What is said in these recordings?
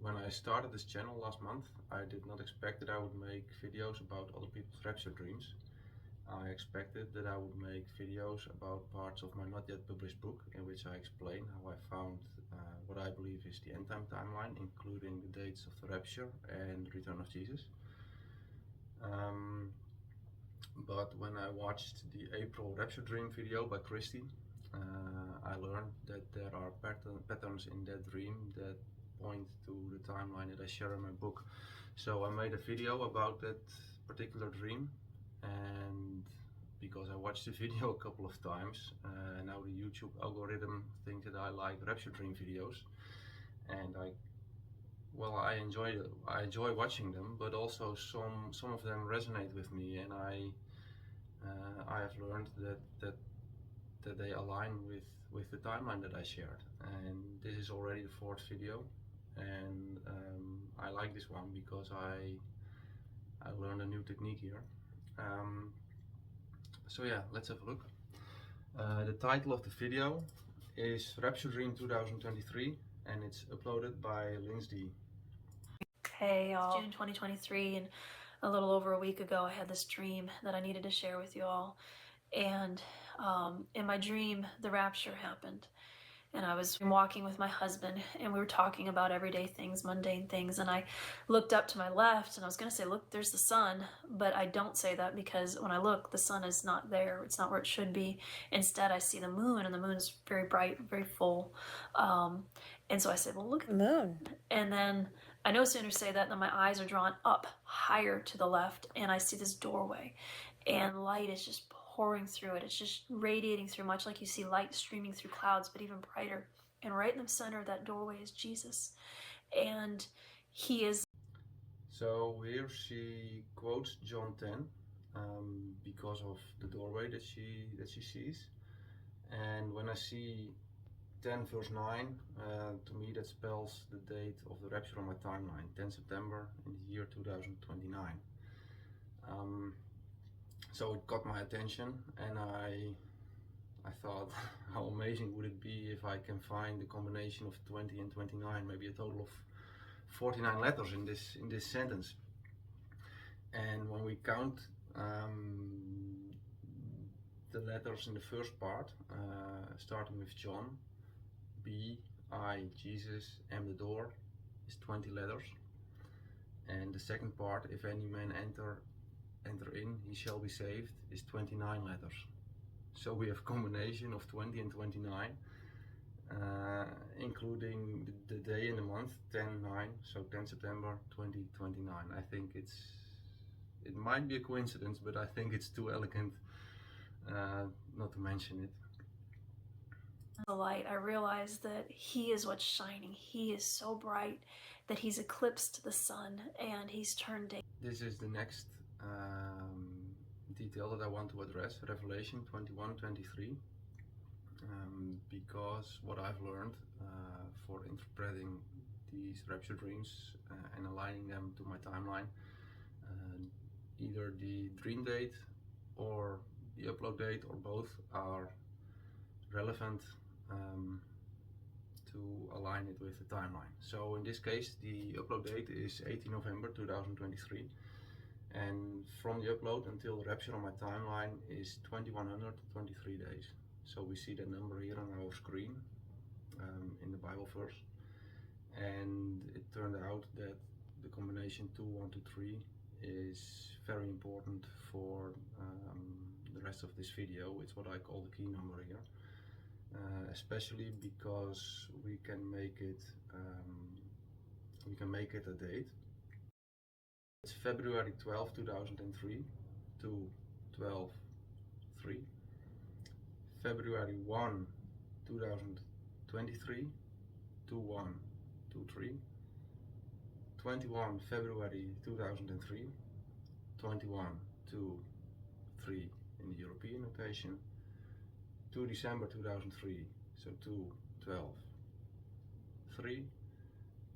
When I started this channel last month, I did not expect that I would make videos about other people's rapture dreams. I expected that I would make videos about parts of my not yet published book in which I explain how I found what I believe is the end time timeline, including the dates of the rapture and the return of Jesus. But when I watched the April Rapture Dream video by Christy, I learned that there are patterns in that dream that point to the timeline that I share in my book. So I made a video about that particular dream, and because I watched the video a couple of times, now the YouTube algorithm thinks that I like Rapture Dream videos, and I enjoy watching them, but also some of them resonate with me, and I have learned that they align with the timeline that I shared. And this is already the fourth video, and I like this one because I learned a new technique here. So yeah, let's have a look. The title of the video is Rapture Dream 2023, and it's uploaded by Lindsay. Hey y'all, June 2023, and a little over a week ago I had this dream that I needed to share with you all. And in my dream, the rapture happened. And I was walking with my husband, and we were talking about everyday things, mundane things. And I looked up to my left, and I was going to say, look, there's the sun. But I don't say that because when I look, the sun is not there. It's not where it should be. Instead, I see the moon, and the moon is very bright, very full. And so I said, well, look at the moon. And then I no sooner say that than my eyes are drawn up higher to the left, and I see this doorway. And light is just pouring through it. It's just radiating through, much like you see light streaming through clouds, but even brighter. And right in the center of that doorway is Jesus. And he is... So here she quotes John 10 because of the doorway that she sees. And when I see 10 verse 9, to me that spells the date of the rapture on my timeline, 10 September in the year 2029. So it caught my attention, and I thought, how amazing would it be if I can find the combination of 20 and 29, maybe a total of 49 letters in this sentence. And when we count the letters in the first part, starting with John, B, I, Jesus, M, the door, is 20 letters. And the second part, if any man enter in, he shall be saved, is 29 letters. So we have a combination of 20 and 29, including the day and the month, 10-9, so 10 September 2029. I think it might be a coincidence, but I think it's too elegant not to mention it. The light, I realize that he is what's shining. He is so bright that he's eclipsed the sun, and he's turned day. This is the next detail that I want to address, Revelation 21:23, because what I've learned for interpreting these rapture dreams and aligning them to my timeline, either the dream date or the upload date or both are relevant to align it with the timeline. So in this case, the upload date is 18 November 2023. And from the upload until the rapture on my timeline is 2123 days. So we see the number here on our screen in the Bible verse. And it turned out that the combination 2, 1, 2, 3 is very important for the rest of this video. It's what I call the key number here. Especially because we can make it a date. It's February 12, 2003 to 12/3. February 1, 2023 to 1/2/3. 21 February 2003, 21/2/3 in the European notation. 2 December 2003, so 2/12/3,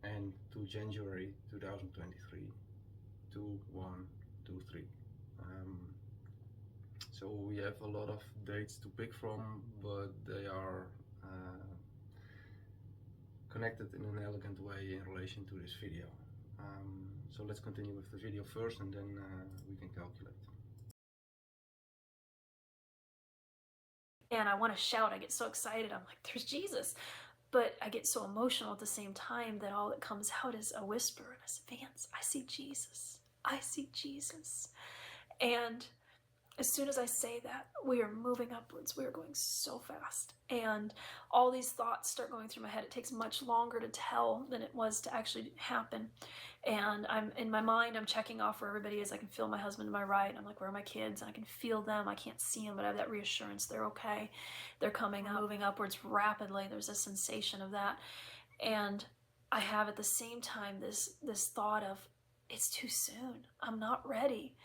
and 2 January 2023, 2/1/2/3. So we have a lot of dates to pick from, but they are connected in an elegant way in relation to this video. So let's continue with the video first, and then we can calculate. And I want to shout, I get so excited, I'm like, there's Jesus. But I get so emotional at the same time that all that comes out is a whisper. And I said, Vance, I see Jesus. I see Jesus. And as soon as I say that, we are moving upwards. We are going so fast. And all these thoughts start going through my head. It takes much longer to tell than it was to actually happen. And I'm in my mind, I'm checking off where everybody is. I can feel my husband to my right. I'm like, where are my kids? And I can feel them. I can't see them, but I have that reassurance. They're okay. They're coming up, moving upwards rapidly. There's a sensation of that. And I have at the same time this thought of, it's too soon. I'm not ready.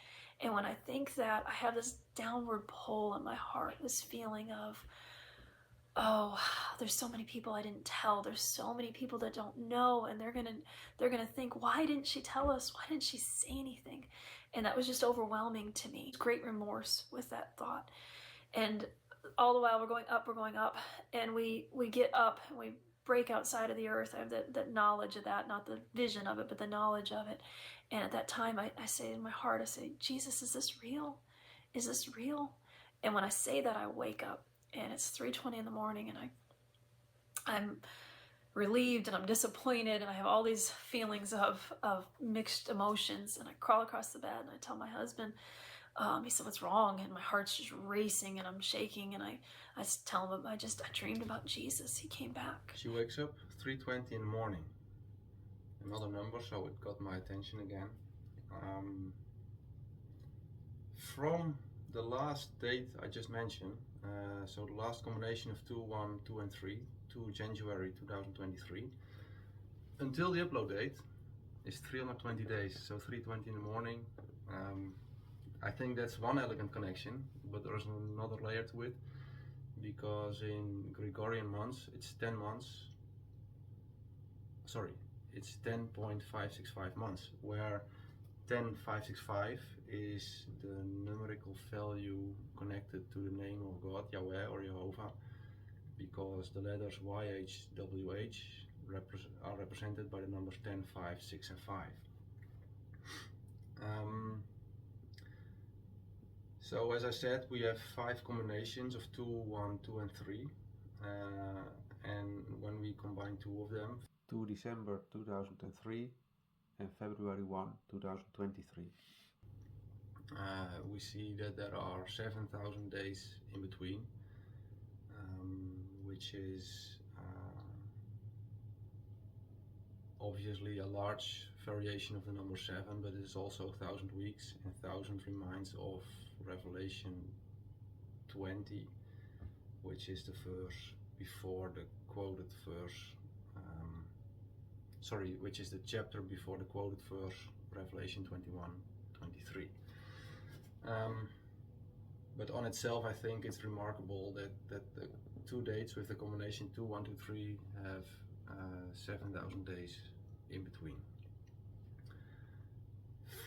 And when I think that, I have this downward pull in my heart, this feeling of, oh, there's so many people I didn't tell. There's so many people that don't know, and they're gonna think, why didn't she tell us? Why didn't she say anything? And that was just overwhelming to me. Great remorse with that thought. And all the while we're going up, and we get up and we break outside of the earth. I have that knowledge of that, not the vision of it, but the knowledge of it. And at that time, I say in my heart, I say, Jesus, is this real? Is this real? And when I say that, I wake up, and it's 3:20 in the morning, and I'm relieved, and I'm disappointed, and I have all these feelings of mixed emotions. And I crawl across the bed, and I tell my husband. He said, what's wrong? And my heart's just racing, and I'm shaking, and I tell him, I dreamed about Jesus. He came back. She wakes up 3:20 in the morning. Another number, so it got my attention again. From the last date I just mentioned, so the last combination of 2, 1, 2 and 3, to January 2023, until the upload date is 320 days, so 3:20 in the morning. I think that's one elegant connection, but there's another layer to it, because in Gregorian months it's 10 months, sorry, it's 10.565 months, where 10.565 is the numerical value connected to the name of God, Yahweh or Jehovah, because the letters YH, WH are represented by the numbers 10, 5, 6 and 5. So as I said, we have 5 combinations of 2, 1, 2 and 3, and when we combine 2 of them, to December 2003 and February 1, 2023, we see that there are 7,000 days in between, which is obviously a large variation of the number 7, but it is also 1,000 weeks, and 1,000 reminds of Revelation 20, which is the verse before the quoted verse, which is the chapter before the quoted verse, Revelation 21:23. But on itself, I think it's remarkable that the 2 dates with the combination 2, 1, 2, 3 have 7,000 days in between.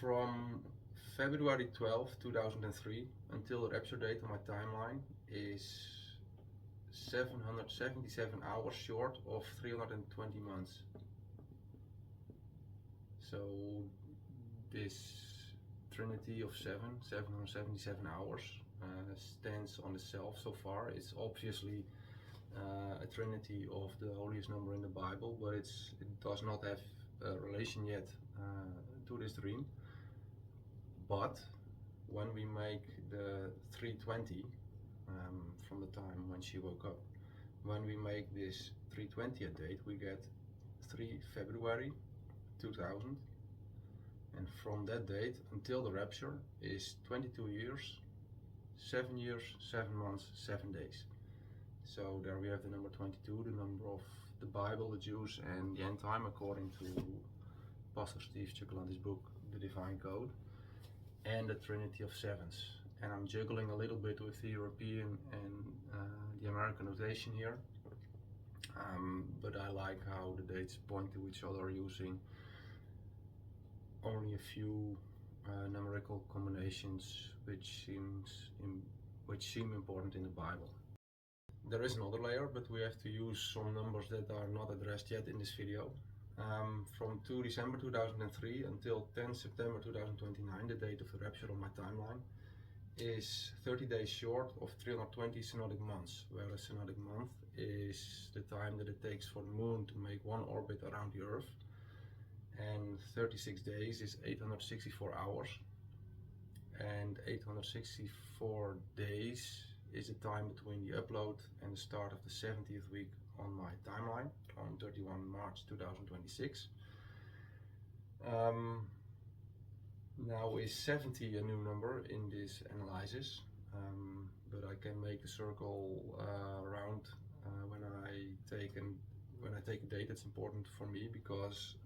From February 12, 2003 until the rapture date on my timeline is 777 hours short of 320 months. So this trinity of 777 hours stands on itself so far. It's obviously a trinity of the holiest number in the Bible, but it does not have a relation yet to this dream. But when we make the 320 from the time when she woke up, when we make this 320th date, we get 3 February 2000, and from that date until the rapture is 22 years, 7 years, 7 months, 7 days. So there we have the number 22, the number of the Bible, the Jews, and the end time, according to Pastor Steve Chukalandi's book, The Divine Code, and the Trinity of Sevens. And I'm juggling a little bit with the European and the American notation here, but I like how the dates point to each other using only a few numerical combinations which seem important in the Bible. there is another layer, but we have to use some numbers that are not addressed yet in this video. From 2 December 2003 until 10 September 2029, the date of the rapture on my timeline, is 30 days short of 320 synodic months, where a synodic month is the time that it takes for the moon to make one orbit around the Earth, and 36 days is 864 hours, and 864 days is the time between the upload and the start of the 70th week on my timeline on 31 March 2026. Now is 70 a new number in this analysis, but I can make the circle round when I take a date that's important for me, because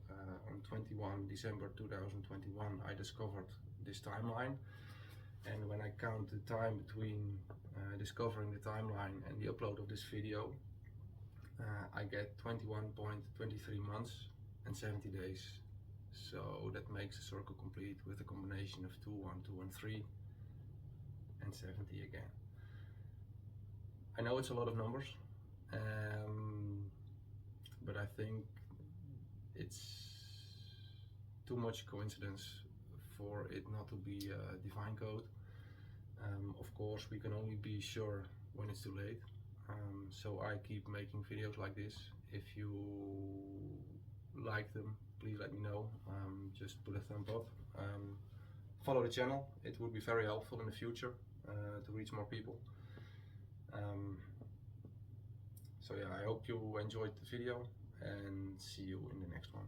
on 21 December 2021 I discovered this timeline, and when I count the time between discovering the timeline and the upload of this video, I get 21.23 months and 70 days. So that makes a circle complete with a combination of 2, 1, 2, and 3, and 70 again. I know it's a lot of numbers, but I think it's too much coincidence for it not to be a divine code. Of course, we can only be sure when it's too late. So I keep making videos like this. If you like them, please let me know. Just put a thumb up. Follow the channel. It would be very helpful in the future to reach more people. So yeah, I hope you enjoyed the video, and see you in the next one.